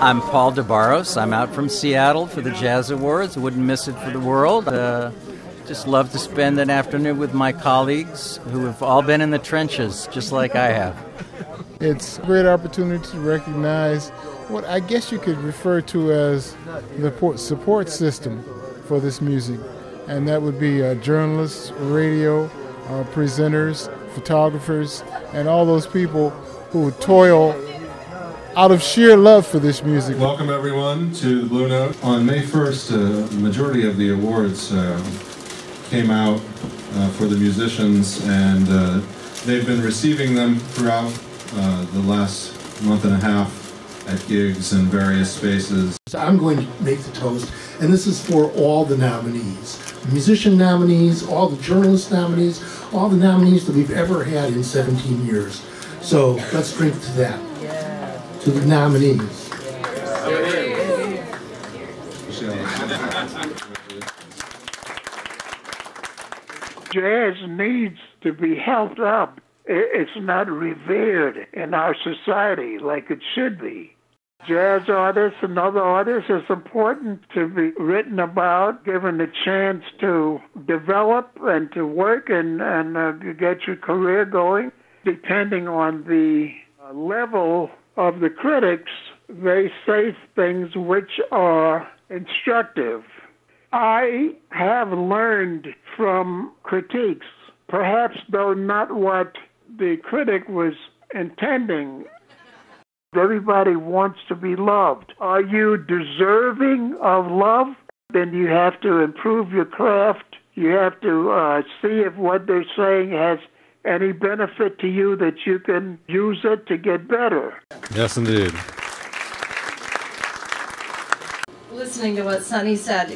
I'm Paul DeBarros. I'm out from Seattle for the Jazz Awards. Wouldn't miss it for the world. Just love to spend an afternoon with my colleagues who have all been in the trenches, just like I have. It's a great opportunity to recognize what I guess you could refer to as the support system for this music. And that would be journalists, radio, presenters, photographers, and all those people who toil out of sheer love for this music. Welcome everyone to the Blue Note. On May 1st, the majority of the awards came out for the musicians, and they've been receiving them throughout the last month and a half at gigs in various spaces. So I'm going to make the toast, and this is for all the nominees. Musician nominees, all the journalist nominees, all the nominees that we've ever had in 17 years. So let's drink to that, to the nominees. Jazz needs to be helped up. It's not revered in our society like it should be. Jazz artists and other artists, it's important to be written about, given the chance to develop and to work and get your career going. Depending on the level of the critics, they say things which are instructive. I have learned from critiques, perhaps though not what the critic was intending. Everybody wants to be loved. Are you deserving of love? Then you have to improve your craft. You have to see if what they're saying has any benefit to you, that you can use it to get better. Yes, indeed. Listening to what Sonny said,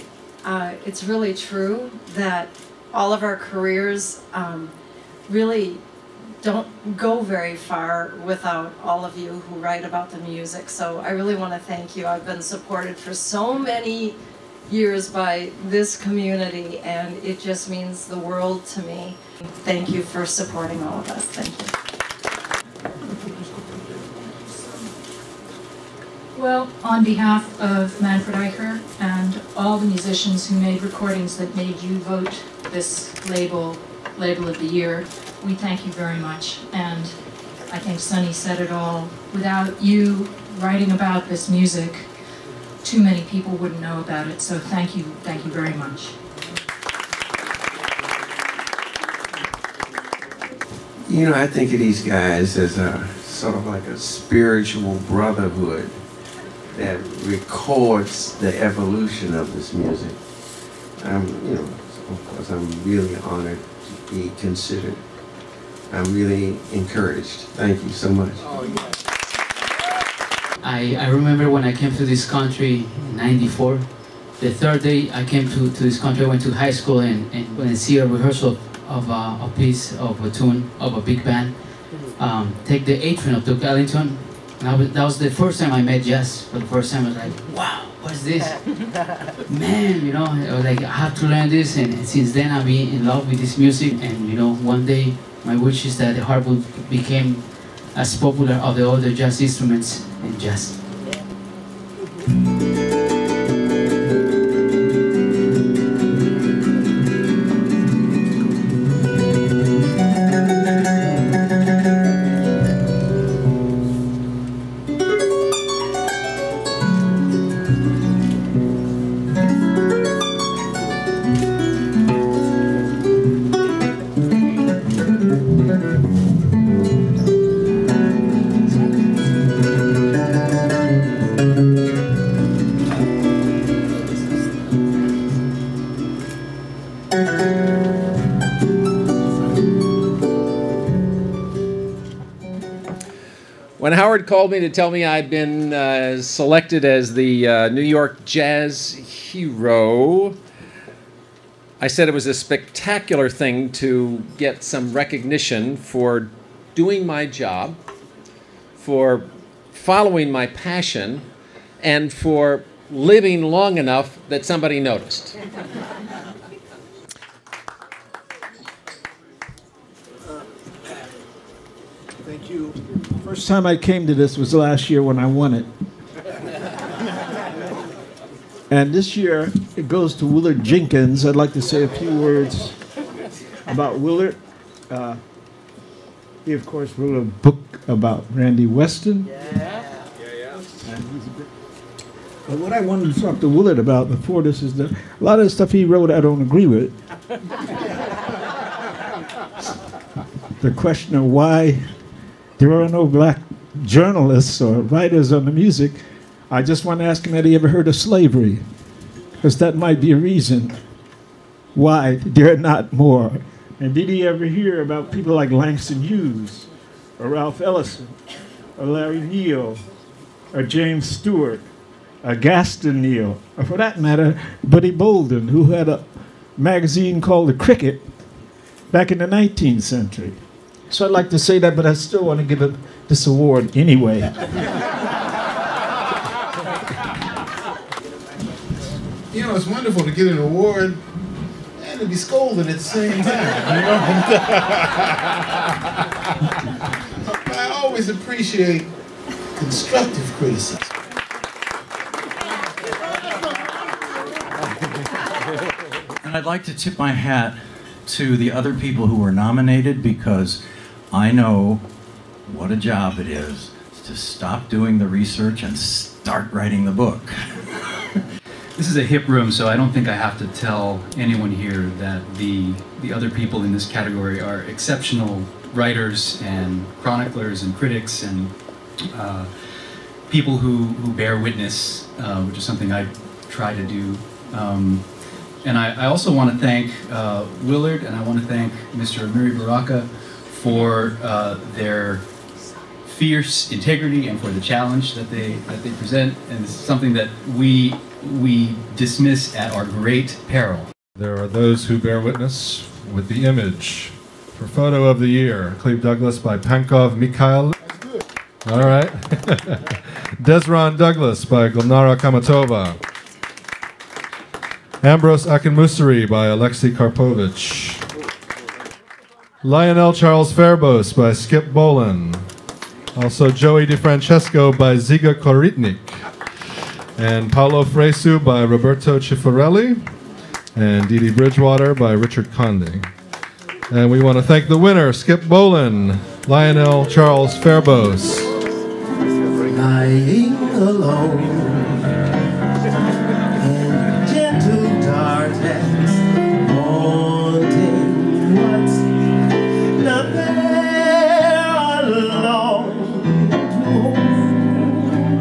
it's really true that all of our careers really don't go very far without all of you who write about the music. So I really want to thank you. I've been supported for so many years by this community, and it just means the world to me. Thank you for supporting all of us. Thank you. Well, on behalf of Manfred Eicher and all the musicians who made recordings that made you vote this label of the year, we thank you very much. And I think Sonny said it all. Without you writing about this music, too many people wouldn't know about it. So thank you very much. You know, I think of these guys as a sort of like a spiritual brotherhood that records the evolution of this music. You know, of course, I'm really honored to be considered. I'm really encouraged. Thank you so much. Oh, yes. I remember when I came to this country in '94. The third day I came to this country, I went to high school and went to see a rehearsal of a piece of a tune of a big band. Take the A train up to Ellington. And that was the first time I met jazz. For the first time I was like, wow, what's this? Man, you know, I was like, I have to learn this. And since then I've been in love with this music. And you know, one day my wish is that the harpsichord became as popular of the other jazz instruments in jazz. When Howard called me to tell me I'd been selected as the New York Jazz Hero, I said it was a spectacular thing to get some recognition for doing my job, for following my passion, and for living long enough that somebody noticed. Thank you. First time I came to this was last year when I won it. And this year, it goes to Willard Jenkins. I'd like to say a few words about Willard. He, of course, wrote a book about Randy Weston. But what I wanted to talk to Willard about before this is that a lot of the stuff he wrote I don't agree with. The question of why there are no black journalists or writers on the music, I just want to ask him, had he ever heard of slavery? Because that might be a reason why there are not more. And did he ever hear about people like Langston Hughes, or Ralph Ellison, or Larry Neal, or James Stewart, or Gaston Neal, or for that matter, Buddy Bolden, who had a magazine called The Cricket back in the 19th century. So I'd like to say that, but I still want to give him this award anyway. You know, it's wonderful to get an award and to be scolded at the same time. You know? I always appreciate constructive criticism. And I'd like to tip my hat to the other people who were nominated, because I know what a job it is to stop doing the research and start writing the book. This is a hip room, so I don't think I have to tell anyone here that the other people in this category are exceptional writers and chroniclers and critics and people who bear witness, which is something I try to do. And I also want to thank Willard, and I want to thank Mr. Amiri Baraka for their fierce integrity and for the challenge that they present. And this is something that we dismiss at our great peril. There are those who bear witness with the image for Photo of the Year. Cleve Douglas by Pankov Mikhail. All right. Desron Douglas by Gulnara Kamatova. Ambrose Akinmusari by Alexei Karpovich. Lionel Charles Fairbos by Skip Bolin. Also Joey DeFrancesco by Ziga Koritnik. And Paolo Fresu by Roberto Cifarelli. And Didi Bridgewater by Richard Conde. And we want to thank the winner, Skip Bolin, Lionel Charles Fairbos. Lying alone in gentle darkness, wanting what's not there alone to hold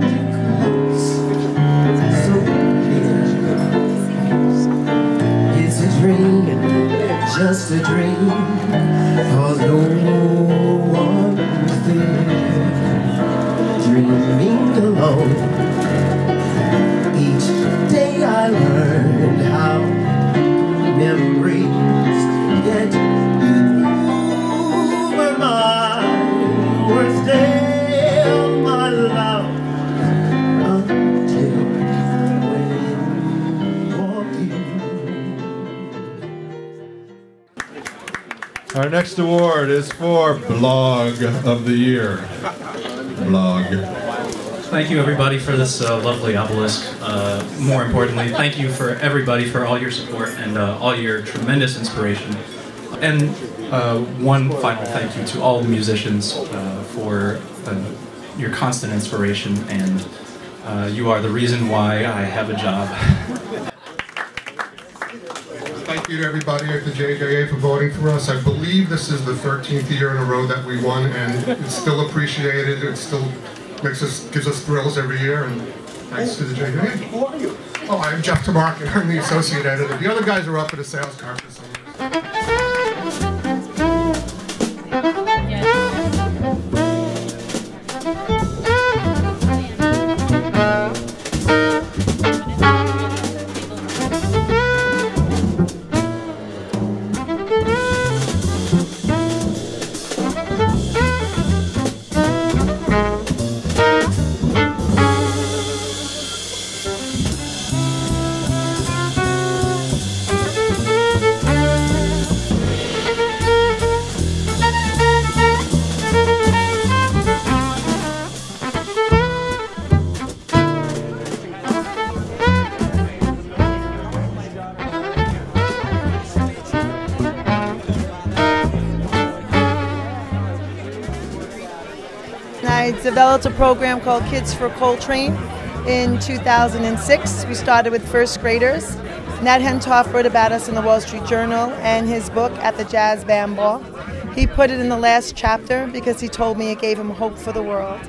you close, so near. It's a dream, just a dream, 'cause no one's there. Dreaming alone. Each day I learned how memories get over my worst day of my love, until when walking. Our next award is for Blog of the Year. Blog. Thank you everybody for this lovely obelisk. More importantly, thank you for everybody for all your support and all your tremendous inspiration. And one final thank you to all the musicians for your constant inspiration, and you are the reason why I have a job. Thank you to everybody at the JJA for voting for us. I believe this is the 13th year in a row that we won, and it's still appreciated. It still gives us thrills every year, and thanks to the JJA. Who are you? Oh, I'm Jeff Tamarkin. I'm the associate editor. The other guys are up at a sales conference. I developed a program called Kids for Coltrane in 2006. We started with first graders. Nat Hentoff wrote about us in the Wall Street Journal and his book At the Jazz Band Ball. He put it in the last chapter because he told me it gave him hope for the world.